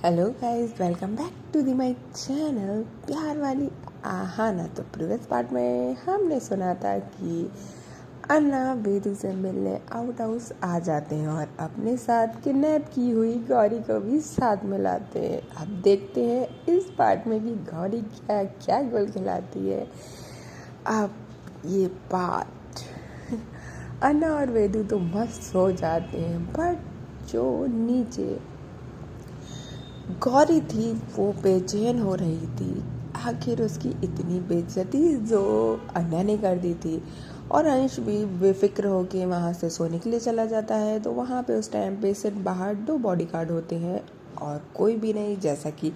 Hello guys, welcome back to the my channel प्यार वाली आहाना। तो प्रीवियस पार्ट में हमने सुना था कि अन्ना वेदू से मिलने आउट हाउस आ जाते हैं और अपने साथ किडनैप की हुई गौरी को भी साथ में लाते हैं। अब देखते हैं इस पार्ट में कि गौरी क्या क्या गोल खिलाती है। अब ये पार्ट अन्ना और वेदू तो मस्त सो जाते हैं, बट जो नीचे गौरी थी वो बेचैन हो रही थी। आखिर उसकी इतनी बेइज्जती जो अन्ना ने कर दी थी। और अंश भी बेफिक्र होके वहाँ से सोने के लिए चला जाता है। तो वहाँ पे उस टाइम पे सिर्फ बाहर 2 बॉडीगार्ड होते हैं और कोई भी नहीं, जैसा कि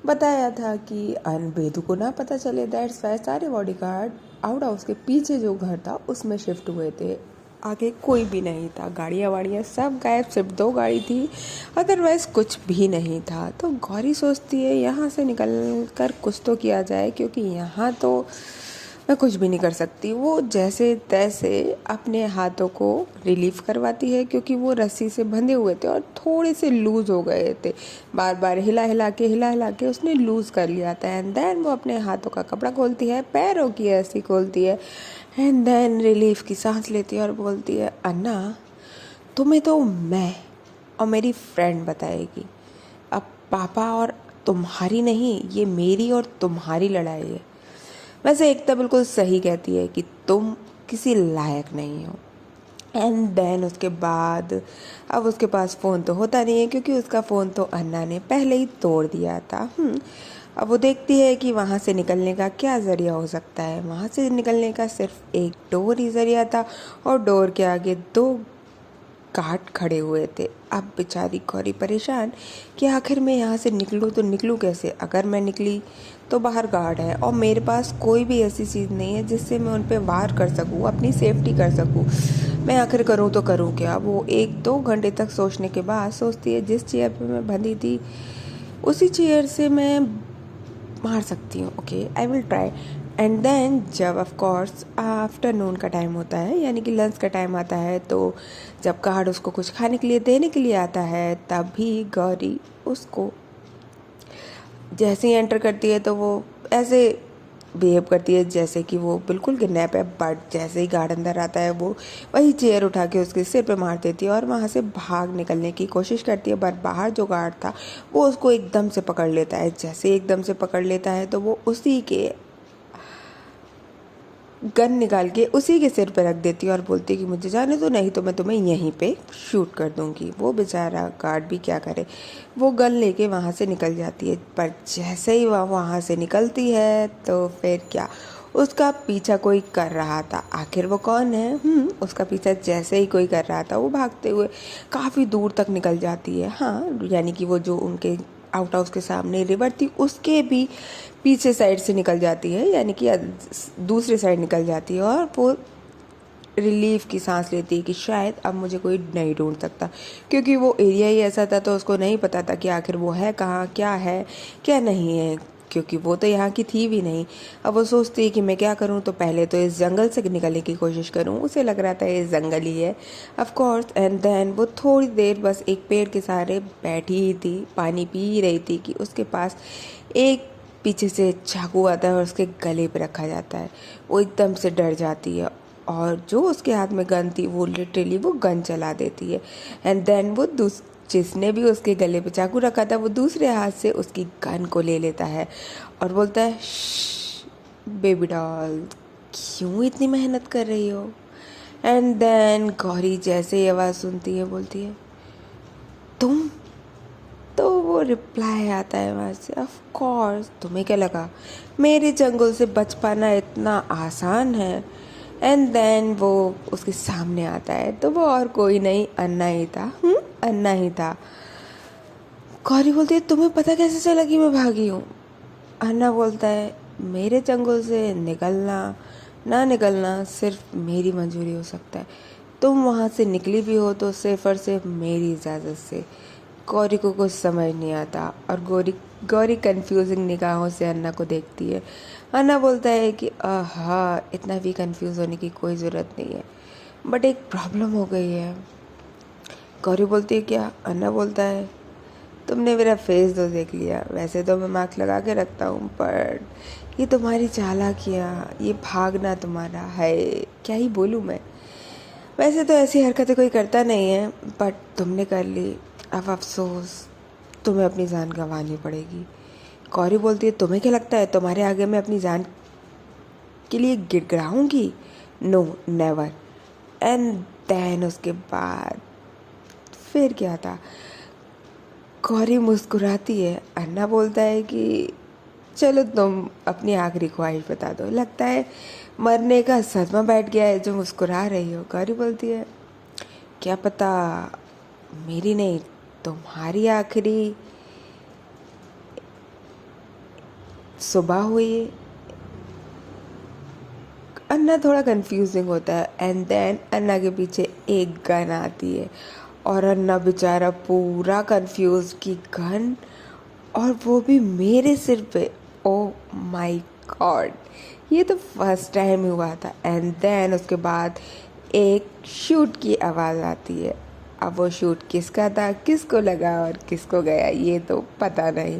बताया था कि बेदू को ना पता चले। दैट्स वाई सारे बॉडीगार्ड आउट हाउस के पीछे जो घर था उसमें शिफ्ट हुए थे। आगे कोई भी नहीं था, गाड़ियाँ वाड़ियाँ सब गायब, सिर्फ 2 गाड़ी थी, अदरवाइज कुछ भी नहीं था। तो गौरी सोचती है यहाँ से निकल कर कुछ तो किया जाए, क्योंकि यहाँ तो मैं कुछ भी नहीं कर सकती। वो जैसे तैसे अपने हाथों को रिलीव करवाती है, क्योंकि वो रस्सी से बंधे हुए थे और थोड़े से लूज हो गए थे। बार बार हिला हिला के उसने लूज कर लिया था। एंड देन वो अपने हाथों का कपड़ा खोलती है, पैरों की रस्सी खोलती है, एंड देन रिलीफ की सांस लेती है और बोलती है, अन्ना तुम्हें तो मैं और मेरी फ्रेंड बताएगी। अब पापा और तुम्हारी नहीं, ये मेरी और तुम्हारी लड़ाई है। वैसे एकता बिल्कुल सही कहती है कि तुम किसी लायक नहीं हो। एंड देन उसके बाद अब उसके पास फ़ोन तो होता नहीं है, क्योंकि उसका फ़ोन तो अन्ना ने पहले ही तोड़ दिया था। अब वो देखती है कि वहाँ से निकलने का क्या ज़रिया हो सकता है। वहाँ से निकलने का सिर्फ एक डोर ही ज़रिया था, और डोर के आगे 2 गार्ड खड़े हुए थे। अब बेचारी गौरी परेशान कि आखिर मैं यहाँ से निकलूँ तो निकलूँ कैसे। अगर मैं निकली तो बाहर गार्ड है और मेरे पास कोई भी ऐसी चीज़ नहीं है जिससे मैं उन पर वार कर सकूँ, अपनी सेफ्टी कर सकूँ। मैं आखिर करूँ तो करूँ क्या। वो 1-2 घंटे तक सोचने के बाद सोचती है, जिस चेयर पे मैं बंधी थी उसी चेयर से मैं मार सकती हूँ। Okay, I will try. And then जब ऑफ कोर्स आफ्टरनून का टाइम होता है, यानी कि लंच का टाइम आता है, तो जब गार्ड उसको कुछ खाने के लिए देने के लिए आता है, तब भी गौरी उसको जैसे ही एंटर करती है तो वो ऐसे बिहेव करती है जैसे कि वो बिल्कुल किडनैप है। बट जैसे ही गार्ड अंदर आता है वो वही चेयर उठा के उसके सिर पे मार देती है और वहाँ से भाग निकलने की कोशिश करती है। बट बाहर जो गार्ड था वो उसको एकदम से पकड़ लेता है। जैसे एकदम से पकड़ लेता है तो वो उसी के गन निकाल के उसी के सिर पे रख देती है और बोलती है कि मुझे जाने दो, नहीं तो मैं तुम्हें यहीं पे शूट कर दूंगी। वो बेचारा गार्ड भी क्या करे, वो गन लेके वहाँ से निकल जाती है। पर जैसे ही वह वहाँ से निकलती है तो फिर क्या, उसका पीछा कोई कर रहा था। आखिर वो कौन है? उसका पीछा जैसे ही कोई कर रहा था, वो भागते हुए काफ़ी दूर तक निकल जाती है। हाँ, यानी कि वो जो उनके आउट हाउस के सामने रिवर थी उसके भी पीछे साइड से निकल जाती है, यानी कि दूसरी साइड निकल जाती है। और वो रिलीफ की सांस लेती है कि शायद अब मुझे कोई नहीं ढूंढ सकता, क्योंकि वो एरिया ही ऐसा था तो उसको नहीं पता था कि आखिर वो है कहाँ, क्या है क्या नहीं है, क्योंकि वो तो यहाँ की थी भी नहीं। अब वो सोचती है कि मैं क्या करूँ, तो पहले तो इस जंगल से निकलने की कोशिश करूँ। उसे लग रहा था ये जंगल ही है ऑफ कोर्स। एंड देन वो थोड़ी देर बस एक पेड़ के सहारे बैठी ही थी, पानी पी रही थी कि उसके पास एक पीछे से चाकू आता है और उसके गले पे रखा जाता है। वो एकदम से डर जाती है और जो उसके हाथ में गन थी वो लिटरली वो गन चला देती है। एंड देन वो जिसने भी उसके गले पे चाकू रखा था वो दूसरे हाथ से उसकी गन को ले लेता है और बोलता है, बेबी डॉल क्यों इतनी मेहनत कर रही हो। एंड देन गौरी जैसे ही आवाज़ सुनती है बोलती है, तुम। तो वो रिप्लाई आता है वहाँ से, ऑफ कोर्स, तुम्हें क्या लगा मेरे जंगल से बच पाना इतना आसान है। एंड देन वो उसके सामने आता है तो वो और कोई नहीं, अन्ना ही था। अन्ना ही था। गौरी बोलती है, तुम्हें पता कैसे चला कि मैं भागी हूँ? अन्ना बोलता है, मेरे जंगल से निकलना ना निकलना सिर्फ मेरी मंजूरी हो सकता है। तुम वहाँ से निकली भी हो तो सिर्फ और सिर्फ मेरी इजाज़त से। गौरी को कुछ समझ नहीं आता और गौरी कंफ्यूजिंग निगाहों से अन्ना को देखती है। अन्ना बोलता है कि हाँ, इतना भी कंफ्यूज होने की कोई ज़रूरत नहीं है, बट एक प्रॉब्लम हो गई है। गौरी बोलती है, क्या? अन्ना बोलता है, तुमने मेरा फेस तो देख लिया, वैसे तो मैं मास्क लगा के रखता हूँ, पर ये तुम्हारी चालाकियाँ, ये भागना तुम्हारा है, क्या ही बोलूँ मैं। वैसे तो ऐसी हरकतें कोई करता नहीं है, बट तुमने कर ली, अब अफसोस, तुम्हें अपनी जान गंवानी पड़ेगी। गौरी बोलती है, तुम्हें क्या लगता है तुम्हारे आगे मैं अपनी जान के लिए गिड़गिड़ाऊंगी? No, never. एंड देन उसके बाद फिर क्या था, गौरी मुस्कुराती है, अन्ना बोलता है कि चलो तुम अपनी आखिरी ख्वाहिश बता दो, लगता है मरने का सदमा बैठ गया है जो मुस्कुरा रही हो। गौरी बोलती है, क्या पता मेरी नहीं तुम्हारी आखिरी सुबह हुई। अन्ना थोड़ा कंफ्यूजिंग होता है, एंड देन अन्ना के पीछे एक गन आती है और अन्ना बेचारा पूरा कंफ्यूज कि गन, और वो भी मेरे सिर पे। ओ माय गॉड, ये तो फर्स्ट टाइम हुआ था। एंड देन उसके बाद एक शूट की आवाज़ आती है। अब वो शूट किसका था, किसको लगा और किसको गया, ये तो पता नहीं।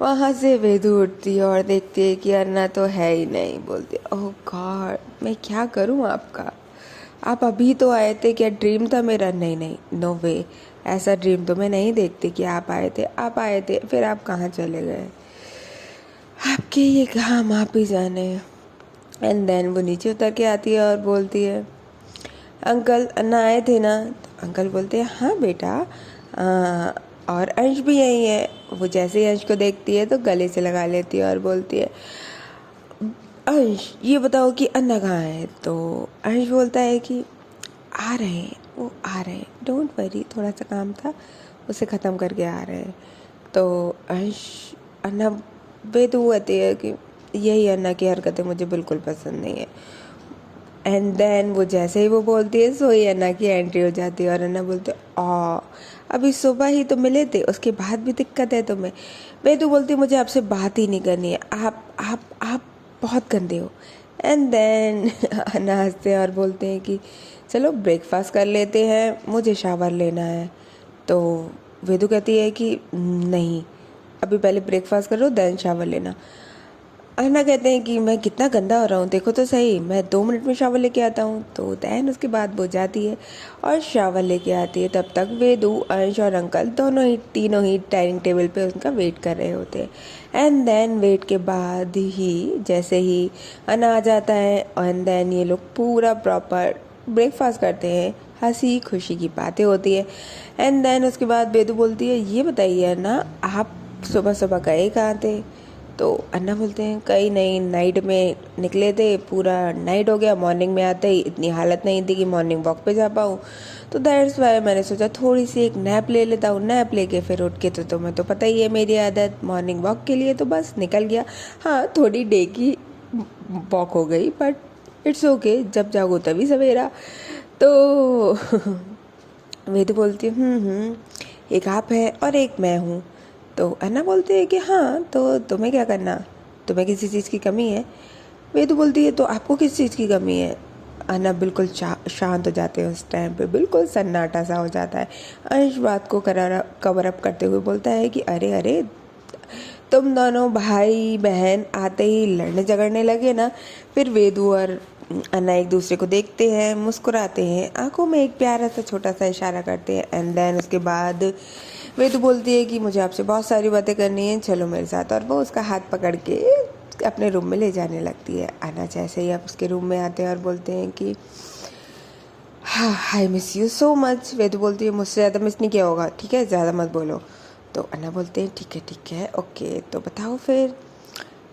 वहाँ से वेदू उठती है और देखती है कि अन्ना तो है ही नहीं। बोलती, ओह गॉड, मैं क्या करूँ आपका, आप अभी तो आए थे, क्या ड्रीम था मेरा? नहीं नहीं, नो वे, ऐसा ड्रीम तो मैं नहीं देखती कि आप आए थे, फिर आप कहाँ चले गए, आपके ये काम आप ही जाने। एंड देन वो नीचे उतर के आती है और बोलती है, अंकल अन्ना आए थे ना? तो अंकल बोलते हैं, हाँ बेटा, और अंश भी यही है। वो जैसे ही अंश को देखती है तो गले से लगा लेती है और बोलती है, अंश ये बताओ कि अन्ना कहाँ है? तो अंश बोलता है कि आ रहे हैं, वो आ रहे हैं, डोंट वरी, थोड़ा सा काम था उसे ख़त्म करके आ रहे हैं। तो अंश अन्ना बेदू कहती है कि यही अन्ना की हरकतें मुझे बिल्कुल पसंद नहीं है। एंड देन वो जैसे ही वो बोलती है, सो ही अन्ना की एंट्री हो जाती है और अन्ना बोलते आ अभी सुबह ही तो मिले थे, उसके बाद भी दिक्कत है तुम्हें? बेदू बोलती है, मुझे आपसे बात ही नहीं करनी है, आप बहुत गंदे हो। एंड देन अन्ना हंसते हैं और बोलते हैं कि चलो ब्रेकफास्ट कर लेते हैं, मुझे शावर लेना है। तो वेदू कहती है कि नहीं, अभी पहले ब्रेकफास्ट करो देन शावर लेना। अन्ना कहते हैं कि मैं कितना गंदा हो रहा हूँ, देखो तो सही, मैं 2 मिनट में शावर लेके आता हूँ। तो दैन उसके बाद वो जाती है और शावर लेके आती है। तब तक वेदू, अंश और अंकल तीनों ही डाइनिंग टेबल पे उनका वेट कर रहे होते हैं। एंड देन वेट के बाद ही जैसे ही अन्ना आ जाता है, एंड देन ये लोग पूरा प्रॉपर ब्रेकफास्ट करते हैं, हंसी खुशी की बातें होती है। एंड देन उसके बाद वेदू बोलती है, ये बताइए अन्ना, आप सुबह सुबह गए कहाँ थे? तो अन्ना बोलते हैं, कहीं नहीं, नाइट में निकले थे, पूरा नाइट हो गया, मॉर्निंग में आते ही इतनी हालत नहीं थी कि मॉर्निंग वॉक पे जा पाऊँ, तो दैट्स वाई मैंने सोचा थोड़ी सी एक नैप ले लेता हूँ। नैप लेके फिर उठ के, तो तुम्हें तो पता ही है मेरी आदत, मॉर्निंग वॉक के लिए तो बस निकल गया। हाँ, थोड़ी डे की वॉक हो गई, बट इट्स ओके, जब जागो तभी सवेरा। तो वेदू बोलती है, एक आप है और एक मैं हूँ। तो अन्ना बोलते हैं कि हाँ, तो तुम्हें क्या करना, तुम्हें किसी चीज़ की कमी है? वेदू बोलती है, तो आपको किस चीज़ की कमी है? अन्ना बिल्कुल शांत हो जाते हैं, उस टाइम पे बिल्कुल सन्नाटा सा हो जाता है। अंश बात को कवर अप करते हुए बोलता है कि अरे अरे, तुम दोनों भाई बहन आते ही लड़ने झगड़ने लगे ना। फिर वेदू और अन्ना एक दूसरे को देखते हैं, मुस्कुराते हैं, आंखों में एक प्यारा सा छोटा सा इशारा करते हैं। एंड देन उसके बाद वेदू बोलती है कि मुझे आपसे बहुत सारी बातें करनी है, चलो मेरे साथ, और वो उसका हाथ पकड़ के अपने रूम में ले जाने लगती है। अन्ना जैसे ही आप उसके रूम में आते हैं और बोलते हैं कि हाँ, I miss you so much. Vedu बोलती है, मुझसे ज़्यादा मिस नहीं किया होगा, ठीक है, ज़्यादा मत बोलो। तो अन्ना बोलते हैं, ठीक है, ओके, तो बताओ फिर,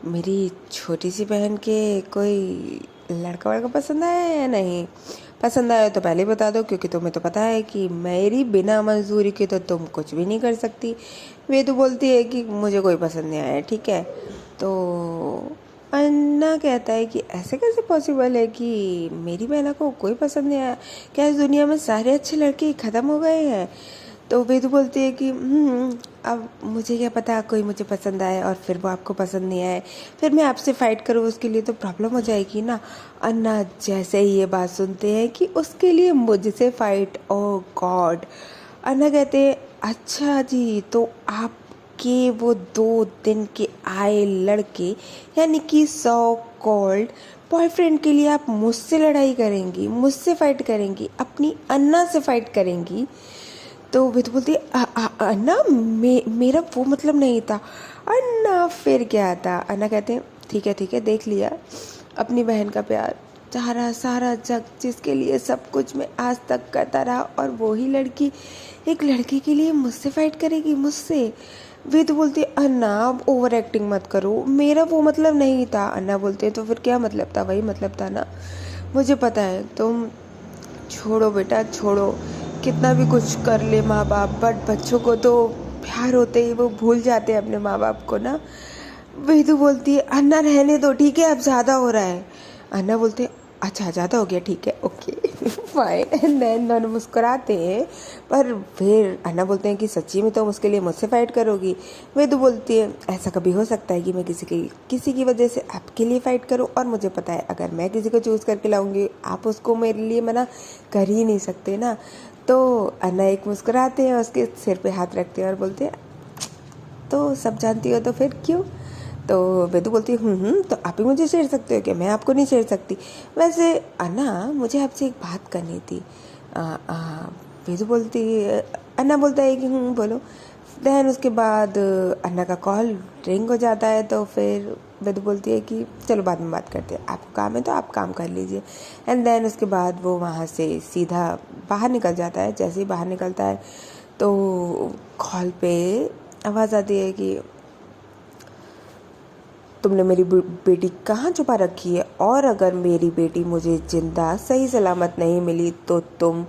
मेरी छोटी सी बहन के कोई लड़का वड़का पसंद आया या नहीं? पसंद आया तो पहले बता दो, क्योंकि तुम्हें तो पता है कि मेरी बिना मंजूरी के तो तुम कुछ भी नहीं कर सकती। वेदू बोलती है कि मुझे कोई पसंद नहीं आया, ठीक है। तो अन्ना कहता है कि ऐसे कैसे पॉसिबल है कि मेरी बहना को कोई पसंद नहीं आया? क्या इस दुनिया में सारे अच्छे लड़के ख़त्म हो गए हैं? तो वेदू बोलती है कि अब मुझे क्या पता, कोई मुझे पसंद आए और फिर वो आपको पसंद नहीं आए, फिर मैं आपसे फ़ाइट करूँ, उसके लिए तो प्रॉब्लम हो जाएगी ना। अन्ना जैसे ही ये बात सुनते हैं कि उसके लिए मुझसे फ़ाइट, ओह गॉड। अन्ना कहते हैं, अच्छा जी, तो आपके वो 2 दिन के आए लड़के यानी कि सो कॉल्ड बॉयफ्रेंड के लिए आप मुझसे लड़ाई करेंगी, मुझसे फाइट करेंगी, अपनी अन्ना से फाइट करेंगी? तो वे तो बोलती है, अन्ना मेरा वो मतलब नहीं था। अन्ना फिर क्या था? अन्ना कहते हैं ठीक है देख लिया अपनी बहन का प्यार, सारा सारा जग जिसके लिए सब कुछ मैं आज तक करता रहा, और वो ही लड़की एक लड़के के लिए मुझसे फाइट करेगी, मुझसे? वे तो बोलते अन्ना अब ओवर एक्टिंग मत करो, मेरा वो मतलब नहीं था। अन्ना बोलते तो फिर क्या मतलब था? वही मतलब था ना, मुझे पता है। तुम छोड़ो बेटा छोड़ो, कितना भी कुछ कर ले माँ बाप, बट बच्चों को तो प्यार होते ही वो भूल जाते हैं अपने माँ बाप को ना। वेदू बोलती है अन्ना रहने दो, ठीक है अब ज़्यादा हो रहा है। अन्ना बोलते अच्छा ज़्यादा हो गया, ठीक है ओके फाइन। एंड देन दोनों मुस्कुराते हैं। पर फिर अन्ना बोलते हैं कि सच्ची में तुम उसके लिए मुझसे फाइट करोगी? वेदू बोलती है ऐसा कभी हो सकता है कि मैं किसी की वजह से आपके लिए फ़ाइट करूं? और मुझे पता है अगर मैं किसी को चूज़ करके लाऊंगी आप उसको मेरे लिए मना कर ही नहीं सकते ना। तो अन्ना एक मुस्कुराते हैं, उसके सिर पे हाथ रखते हैं और बोलते हैं तो सब जानती हो तो फिर क्यों? तो वेदू बोलती है तो आप ही मुझे छेड़ सकते हो क्या, मैं आपको नहीं छेड़ सकती? वैसे अन्ना मुझे आपसे एक बात करनी थी। वेदू बोलती अन्ना बोलता है कि बोलो। देन उसके बाद अन्ना का कॉल रिंग हो जाता है, तो फिर वेदू बोलती है कि चलो बाद में बात करते हैं, आपको काम है तो आप काम कर लीजिए। एंड देन उसके बाद वो वहाँ से सीधा बाहर निकल जाता है। जैसे ही बाहर निकलता है तो कॉल पे आवाज़ आती है कि तुमने मेरी बेटी कहाँ छुपा रखी है, और अगर मेरी बेटी मुझे जिंदा सही सलामत नहीं मिली तो तुम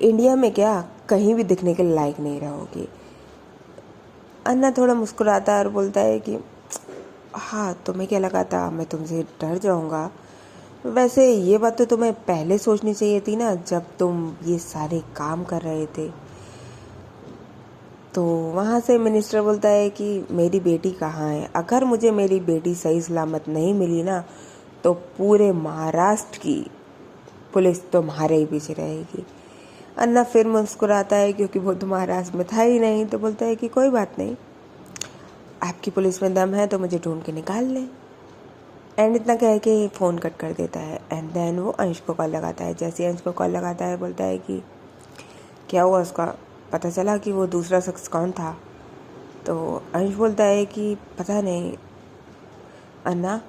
इंडिया में क्या कहीं भी दिखने के लायक नहीं रहोगी। अन्ना थोड़ा मुस्कुराता है और बोलता है कि हाँ तुम्हें क्या लगा था मैं तुमसे डर जाऊँगा? वैसे ये बात तो तुम्हें पहले सोचनी चाहिए थी ना, जब तुम ये सारे काम कर रहे थे। तो वहाँ से मिनिस्टर बोलता है कि मेरी बेटी कहाँ है? अगर मुझे मेरी बेटी सही सलामत नहीं मिली ना तो पूरे महाराष्ट्र की पुलिस तुम्हारे ही पीछे रहेगी। अन्ना फिर मुस्कुराता है क्योंकि वो तो महाराष्ट्र में था ही नहीं। तो बोलता है कि कोई बात नहीं, आपकी पुलिस में दम है तो मुझे ढूंढ के निकाल ले। एंड इतना कह के फ़ोन कट कर देता है। एंड देन वो अंश को कॉल लगाता है। जैसे ही अंश को कॉल लगाता है बोलता है कि क्या हुआ, उसका पता चला कि वो दूसरा शख्स कौन था? तो अंश बोलता है कि पता नहीं अन्ना,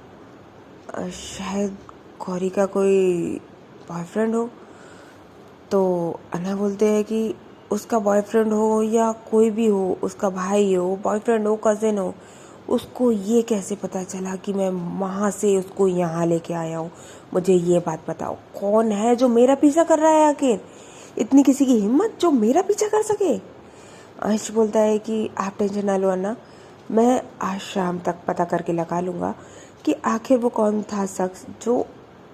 शायद गौरी का कोई बॉयफ्रेंड हो। तो अन्ना बोलते हैं कि उसका बॉयफ्रेंड हो या कोई भी हो, उसका भाई हो, बॉयफ्रेंड हो, कज़िन हो, उसको ये कैसे पता चला कि मैं वहाँ से उसको यहाँ लेके आया हूँ? मुझे ये बात बताओ, कौन है जो मेरा पीछा कर रहा है? आखिर इतनी किसी की हिम्मत जो मेरा पीछा कर सके? अंश बोलता है कि आप टेंशन ना लो अन्ना, मैं आज शाम तक पता करके लगा लूँगा कि आखिर वो कौन था शख्स जो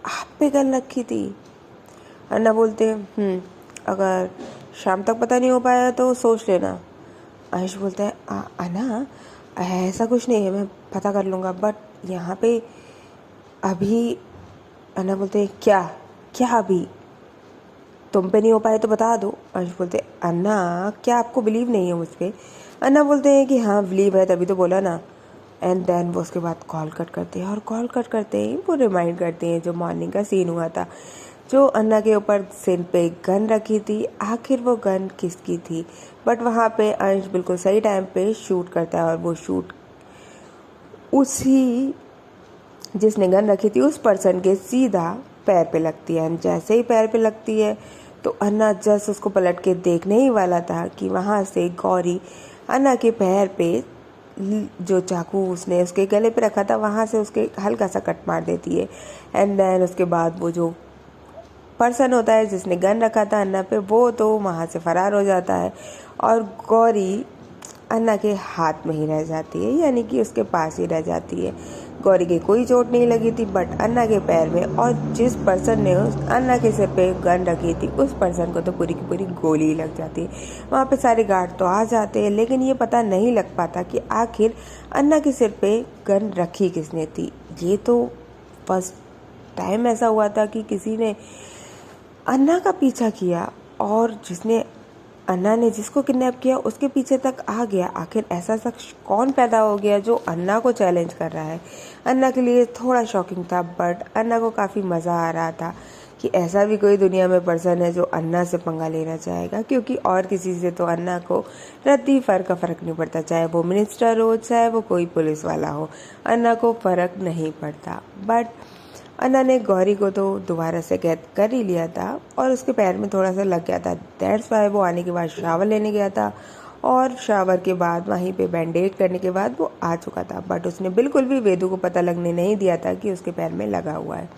आप पे गन रखी थी। अन्ना बोलते हैं अगर शाम तक पता नहीं हो पाया तो सोच लेना। अंश बोलता है अन्ना ऐसा कुछ नहीं है, मैं पता कर लूँगा, बट यहाँ पे अभी। अन्ना बोलते हैं क्या क्या अभी? तुम पे नहीं हो पाए तो बता दो। अंश बोलते अन्ना क्या आपको बिलीव नहीं है मुझ पर? अन्ना बोलते हैं कि हाँ बिलीव है, तभी तो बोला ना। एंड देन वो उसके बाद कॉल कट करते हैं, और कॉल कट करते ही वो रिमाइंड करते हैं जो मॉर्निंग का सीन हुआ था, जो अन्ना के ऊपर सिर पे गन रखी थी। आखिर वो गन किसकी थी? बट वहाँ पे अंश बिल्कुल सही टाइम पे शूट करता है, और वो शूट उसी जिसने गन रखी थी उस पर्सन के सीधा पैर पे लगती है। जैसे ही पैर पे लगती है तो अन्ना जस्ट उसको पलट के देखने ही वाला था कि वहाँ से गौरी अन्ना के पैर पे जो चाकू उसने उसके गले पे रखा था वहाँ से उसके हल्का सा कट मार देती है। एंड देन उसके बाद वो जो पर्सन होता है जिसने गन रखा था अन्ना पे, वो तो वहाँ से फरार हो जाता है, और गौरी अन्ना के हाथ में ही रह जाती है, यानी कि उसके पास ही रह जाती है। गौरी के कोई चोट नहीं लगी थी बट अन्ना के पैर में, और जिस पर्सन ने उस अन्ना के सिर पे गन रखी थी उस पर्सन को तो पूरी की पूरी गोली ही लग जाती है। वहाँ पे सारे गार्ड तो आ जाते हैं, लेकिन ये पता नहीं लग पाता कि आखिर अन्ना के सिर पे गन रखी किसने थी। ये तो फर्स्ट टाइम ऐसा हुआ था कि किसी ने अन्ना का पीछा किया, और जिसने अन्ना ने जिसको किडनैप किया उसके पीछे तक आ गया। आखिर ऐसा शख्स कौन पैदा हो गया जो अन्ना को चैलेंज कर रहा है। अन्ना के लिए थोड़ा शॉकिंग था, बट अन्ना को काफ़ी मज़ा आ रहा था कि ऐसा भी कोई दुनिया में पर्सन है जो अन्ना से पंगा लेना चाहेगा, क्योंकि और किसी से तो अन्ना को रत्ती फर्क नहीं पड़ता। चाहे वो मिनिस्टर हो, चाहे वो कोई पुलिस वाला हो, अन्ना को फ़र्क नहीं पड़ता। बट अन्ना ने गौरी को तो दोबारा से कैद कर ही लिया था और उसके पैर में थोड़ा सा लग गया था। दैट्स वाई वो आने के बाद शावर लेने गया था और शावर के बाद वहीं पे बैंडेज करने के बाद वो आ चुका था। बट उसने बिल्कुल भी वेदू को पता लगने नहीं दिया था कि उसके पैर में लगा हुआ है।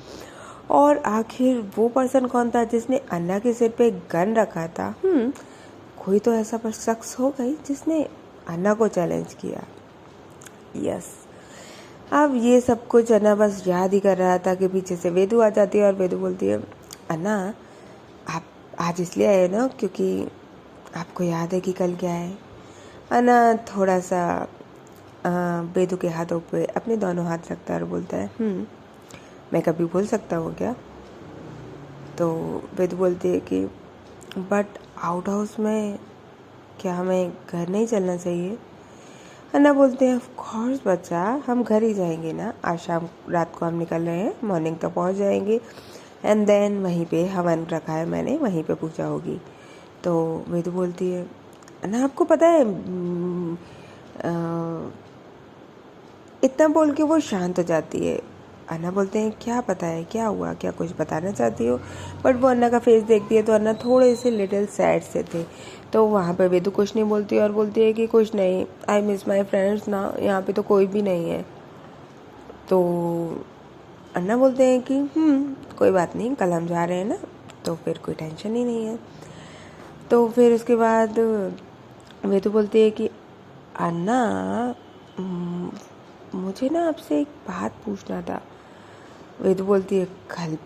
और आखिर वो पर्सन कौन था जिसने अन्ना के सिर पे गन रखा था? कोई तो ऐसा पर शख्स हो गई जिसने अन्ना को चैलेंज किया। यस, अब ये सब कुछ अन्ना बस याद ही कर रहा था कि पीछे से वेदू आ जाती है और वेदू बोलती है, अन्ना आप आज इसलिए आए ना क्योंकि आपको याद है कि कल क्या है? अन्ना थोड़ा सा वेदू के हाथों पे अपने दोनों हाथ रखता है और बोलता है, मैं कभी भूल सकता हूँ क्या? तो वेदू बोलती है कि बट आउट हाउस में क्या हमें घर नहीं चलना चाहिए? अन्ना बोलते हैं, ऑफ कोर्स बच्चा, हम घर ही जाएंगे ना। आज शाम रात को हम निकल रहे हैं, मॉर्निंग तक पहुंच जाएंगे एंड देन वहीं पे हवन रखा है मैंने, वहीं पे पूजा होगी। तो वेदू बोलती है, अन्ना आपको पता है इतना बोल के वो शांत हो जाती है। अन्ना बोलते हैं, क्या पता है, क्या हुआ, क्या कुछ बताना चाहती हो? बट वो अन्ना का फेस देखती है तो अन्ना थोड़े से लिटिल सैड से थे। तो वहाँ पे वेदू कुछ नहीं बोलती और बोलती है कि कुछ नहीं, आई मिस माई फ्रेंड्स ना, यहाँ पे तो कोई भी नहीं है। तो अन्ना बोलते हैं कि कोई बात नहीं, कल हम जा रहे हैं ना, तो फिर कोई टेंशन ही नहीं है। तो फिर उसके बाद वेदू बोलती है कि अन्ना मुझे ना आपसे एक बात पूछना था। वेदू बोलती है, कल?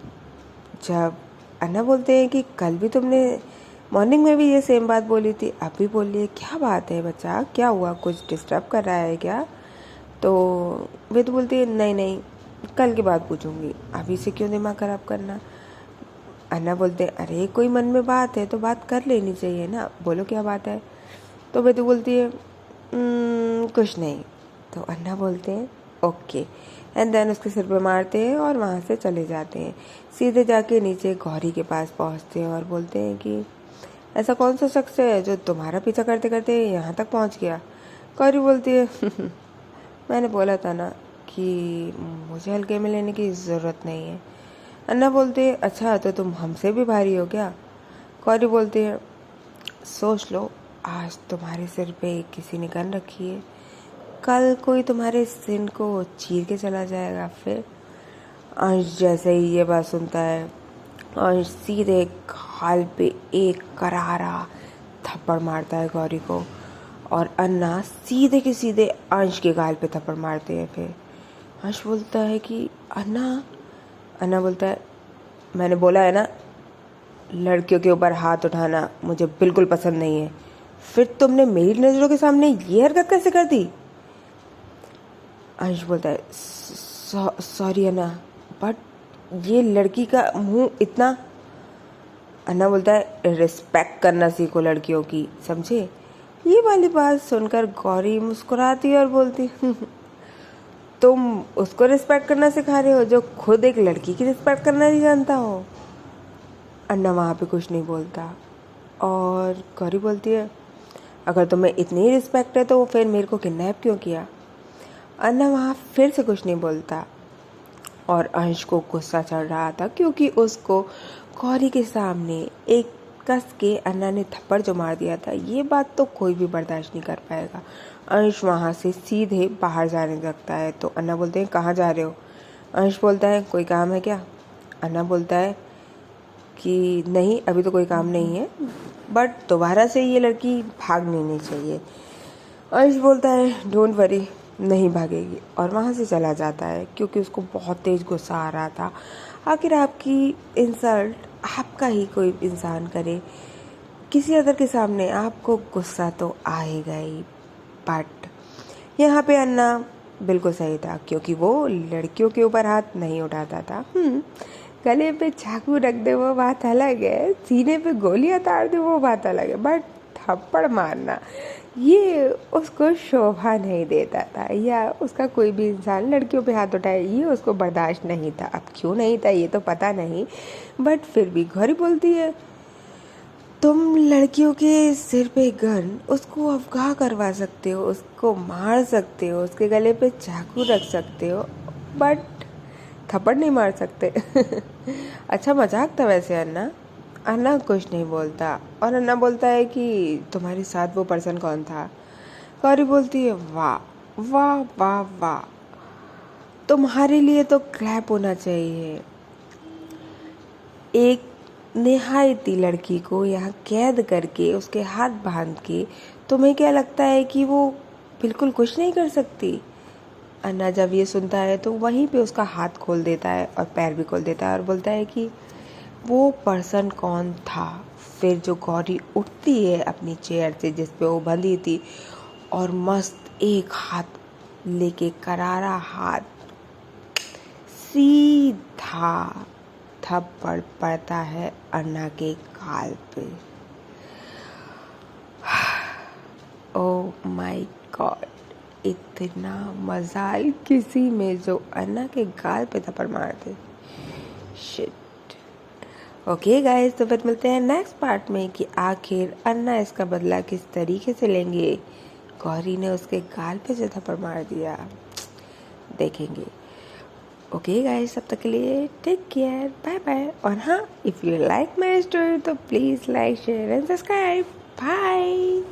जब अन्ना बोलते हैं कि कल भी तुमने मॉर्निंग में भी ये सेम बात बोली थी, अब भी बोल रही है, क्या बात है बच्चा, क्या हुआ, कुछ डिस्टर्ब कर रहा है क्या? तो वेदू बोलती है, नहीं नहीं, कल की बात पूछूंगी, अभी से क्यों दिमाग खराब करना? अन्ना बोलते हैं, अरे कोई मन में बात है तो बात कर लेनी चाहिए ना, बोलो क्या बात है? तो वेदू बोलती है, कुछ नहीं। तो अन्ना बोलते हैं, ओके, एंड देन उसके सिर पे मारते हैं और वहाँ से चले जाते हैं। सीधे जाके नीचे गौरी के पास पहुँचते हैं और बोलते हैं कि ऐसा कौन सा शख्स है जो तुम्हारा पीछा करते करते यहाँ तक पहुँच गया? गौरी बोलती है, मैंने बोला था ना कि मुझे हल्के में लेने की ज़रूरत नहीं है। अन्ना बोलते हैं, अच्छा तो तुम हमसे भी भारी हो क्या? गौरी बोलती है, सोच लो, आज तुम्हारे सिर पे किसी ने गन रखी है, कल कोई तुम्हारे सिर को चीर के चला जाएगा। फिर अंश जैसे ही ये बात सुनता है, अंश सीधे गाल पे एक करारा थप्पड़ मारता है गौरी को और अन्ना सीधे के सीधे अंश के गाल पे थप्पड़ मारते हैं। फिर अंश बोलता है कि अन्ना बोलता है, मैंने बोला है ना, लड़कियों के ऊपर हाथ उठाना मुझे बिल्कुल पसंद नहीं है, फिर तुमने मेरी नज़रों के सामने ये हरकत कैसे कर दी? अंश बोलता है, सॉरी अन्ना, बट ये लड़की का मुंह इतना। अन्ना बोलता है, रिस्पेक्ट करना सीखो लड़कियों की, समझे? ये वाली बात सुनकर गौरी मुस्कुराती और बोलती, तुम उसको रिस्पेक्ट करना सिखा रहे हो जो खुद एक लड़की की रिस्पेक्ट करना नहीं जानता हो? अन्ना वहाँ पे कुछ नहीं बोलता और गौरी बोलती है, अगर तुम्हें इतनी रिस्पेक्ट है तो फिर मेरे को किडनैप क्यों किया? अन्ना वहाँ फिर से कुछ नहीं बोलता और अंश को गुस्सा चढ़ रहा था क्योंकि उसको गौरी के सामने एक कस के अन्ना ने थप्पड़ जो मार दिया था, ये बात तो कोई भी बर्दाश्त नहीं कर पाएगा। अंश वहाँ से सीधे बाहर जाने लगता है। तो अन्ना बोलते हैं, कहाँ जा रहे हो? अंश बोलता है, कोई काम है क्या? अन्ना बोलता है कि नहीं, अभी तो कोई काम नहीं है, बट दोबारा से ये लड़की भाग नहीं चाहिए। अंश बोलता है, डोंट वरी, नहीं भागेगी, और वहाँ से चला जाता है क्योंकि उसको बहुत तेज़ गुस्सा आ रहा था। आखिर आपकी इंसल्ट आपका ही कोई इंसान करे, किसी अदर के सामने आपको गुस्सा तो आएगा ही। बट यहाँ पे अन्ना बिल्कुल सही था क्योंकि वो लड़कियों के ऊपर हाथ नहीं उठाता था। गले पे चाकू रख दे वो बात अलग है, सीने पे गोलियां तार दे वो बात अलग है, बट थप्पड़ मारना ये उसको शोभा नहीं देता था, या उसका कोई भी इंसान लड़कियों पे हाथ उठाए ये उसको बर्दाश्त नहीं था। अब क्यों नहीं था ये तो पता नहीं, बट फिर भी गौरी बोलती है तुम लड़कियों के सिर पे गन उसको अफगाह करवा सकते हो, उसको मार सकते हो, उसके गले पे चाकू रख सकते हो, बट थप्पड़ नहीं मार सकते। अच्छा मजाक था वैसे अन्ना। अन्ना कुछ नहीं बोलता और अन्ना बोलता है कि तुम्हारे साथ वो पर्सन कौन था। गौरी बोलती है वाह वाह वाह वाह, तुम्हारे लिए तो क्लैप होना चाहिए। एक निहायती लड़की को यहाँ कैद करके उसके हाथ बांध के तुम्हें क्या लगता है कि वो बिल्कुल कुछ नहीं कर सकती। अन्ना जब ये सुनता है तो वहीं पे उसका हाथ खोल देता है और पैर भी खोल देता है और बोलता है कि वो पर्सन कौन था। फिर जो गौरी उठती है अपनी चेयर से जिस पे वो बंधी थी और मस्त एक हाथ लेके करारा हाथ सीधा थप्पड़ पड़ता है अन्ना के गाल पे। ओह माय गॉड, इतना मजा आई किसी में जो अन्ना के गाल पे थप्पड़ मार दे। शिट। ओके गाइस, तो फिर मिलते हैं नेक्स्ट पार्ट में कि आखिर अन्ना इसका बदला किस तरीके से लेंगे। गौरी ने उसके गाल पे जो थप्पड़ मार दिया, देखेंगे। ओके गाइस, तब तक के लिए टेक केयर, बाय बाय। और हाँ, if you like my story तो please like share and subscribe. Bye.